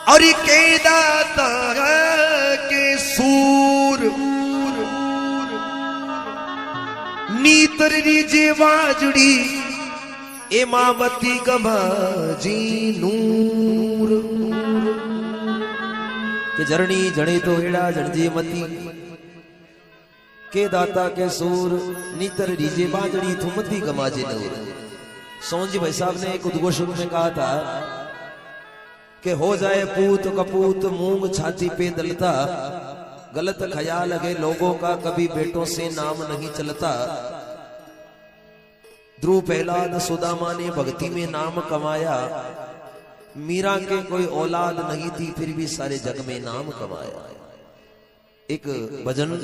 और के दाता के सूर नीतर रीजे वाजड़ी इमामती गमाजी नूर के जरणी जड़े तो हेड़ा जड़जे मती के दाता के सूर नीतर रीजे बाजड़ी थुमती गमाजे नूर। सोनजी भाई साहब ने एक उद्घोषण में कहा था कि हो जाए पूत कपूत मूंग छाती पे दलता, गलत ख्याल लगे लोगों का कभी बेटों से नाम नहीं चलता। ध्रुव प्रहलाद सुदामा ने भक्ति में नाम कमाया, मीरा के कोई औलाद नहीं थी फिर भी सारे जग में नाम कमाया। एक भजन।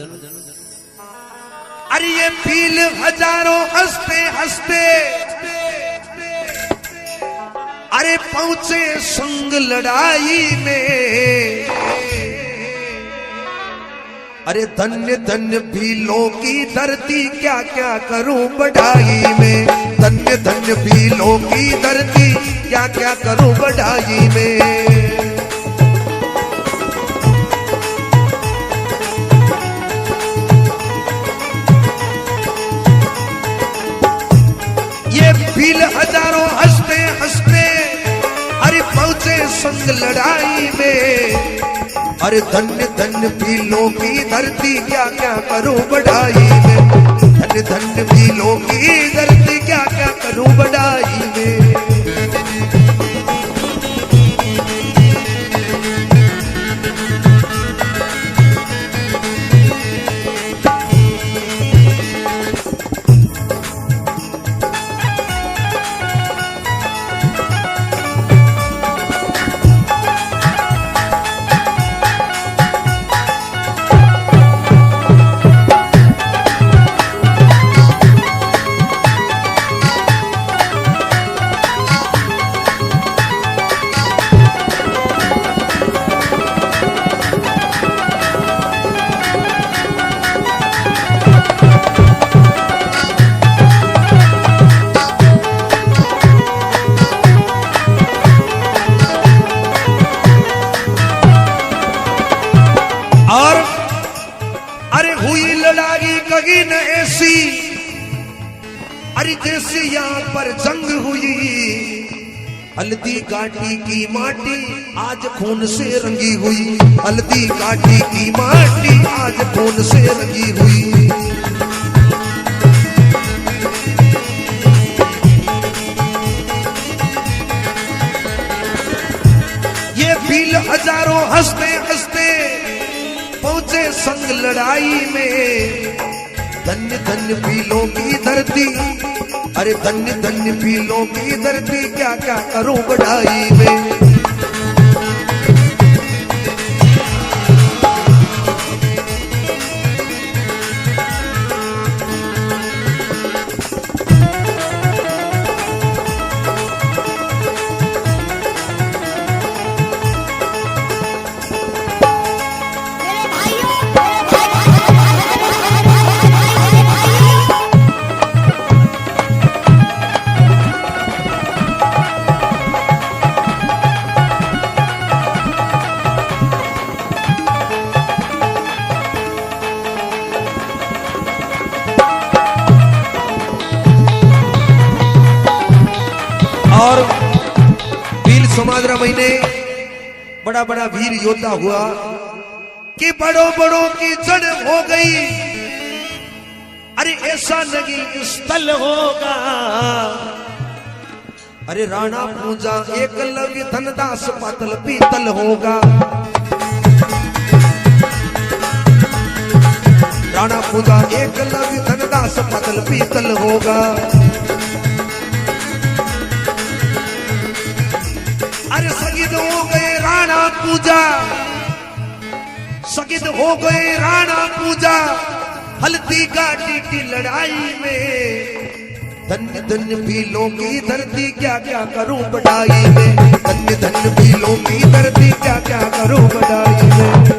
अरे ये भील हजारों हंसते हंसते अरे पहुंचे संग लड़ाई में, अरे धन्य धन्य भीलों की धरती क्या क्या करूं बढ़ाई में, धन्य धन्य भीलों की धरती क्या क्या करूं बढ़ाई में। ये भील हजारों हंसते हंसते अरे पहुंचे संग लड़ाई में, अरे धन्य धन्य भीलों की धरती क्या क्या करूं बढ़ाई में, धन्य धन्य भीलों की धरती क्या क्या करूं बढ़ाई में। जैसे यहाँ पर जंग हुई, हल्दी घाटी की माटी आज खून से रंगी हुई, हल्दी घाटी की माटी आज खून से रंगी हुई। ये भील हजारों हंसते हंसते पहुंचे संग लड़ाई में, धन्य धन्य भीलों की धरती, अरे धन्य धन्य भीलों की धरती क्या क्या करूं बढ़ाई में। और भील समाद्रा महीने बड़ा बड़ा वीर योद्धा हुआ कि बड़ों बड़ों की जड़ हो गई, अरे ऐसा नहीं स्थल होगा, अरे राणा पूजा एकलव्य धनदास पातल पीतल होगा, राणा पूजा एकलव्य धनदास पातल पीतल होगा। अरे शहीद हो गए राणा पूजा, शहीद हो गए राणा पूजा हल्दी घाटी की लड़ाई में, धन्य धन्य भीलों की धरती क्या क्या करूं बढ़ाई में, धन्य धन्य भीलों की धरती क्या क्या करूं बढ़ाई में।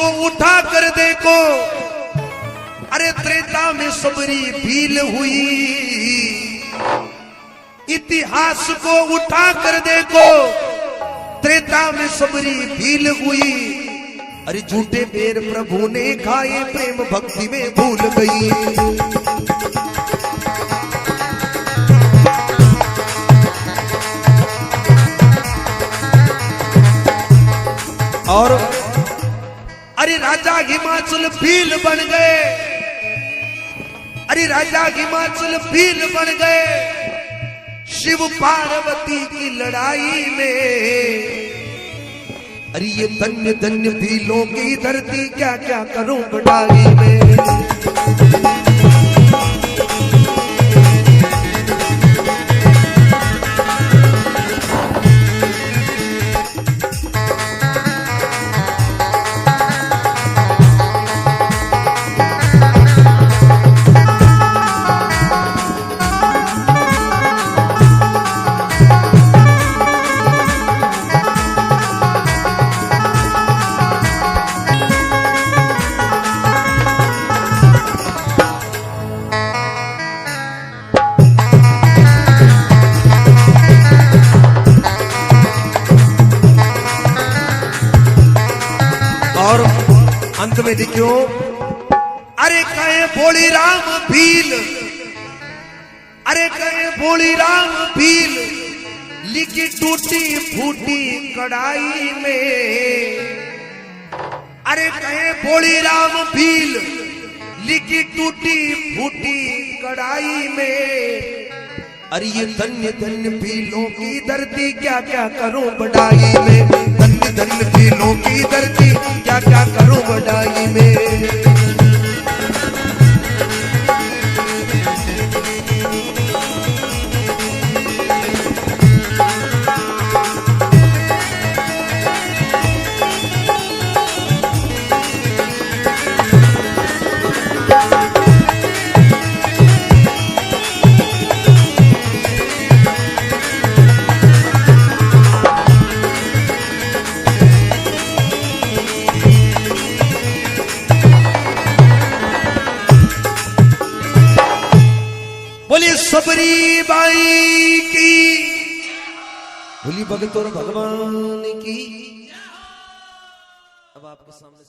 को उठा कर देखो, अरे त्रेता में सबरी भील हुई। इतिहास को उठा कर देखो, त्रेता में सबरी भील हुई। अरे झूठे बेर प्रभु ने खाए, प्रेम भक्ति में भूल गई। और अरे राजा हिमाचल भील बन गए, अरे राजा हिमाचल भील बन गए शिव पार्वती की लड़ाई में। अरे ये धन्य धन्य भीलों की धरती, क्या क्या करूं बड़ाई में। और अंत में देखियो, अरे कहे बोली राम भील, अरे कहे बोली राम भील, लिखी टूटी फूटी कड़ाई में। अरे कहे बोली राम भील, लिखी टूटी फूटी कड़ाई में। अरे ये धन्य धन्य भीलों की धरती, क्या क्या करूं बड़ाई में। धन्य धन्य भीलों की धरती, क्या क्या करूं बड़ाई में। बोलिए सबरी बाई की, बोली भगतों भगवान की। अब आपके सामने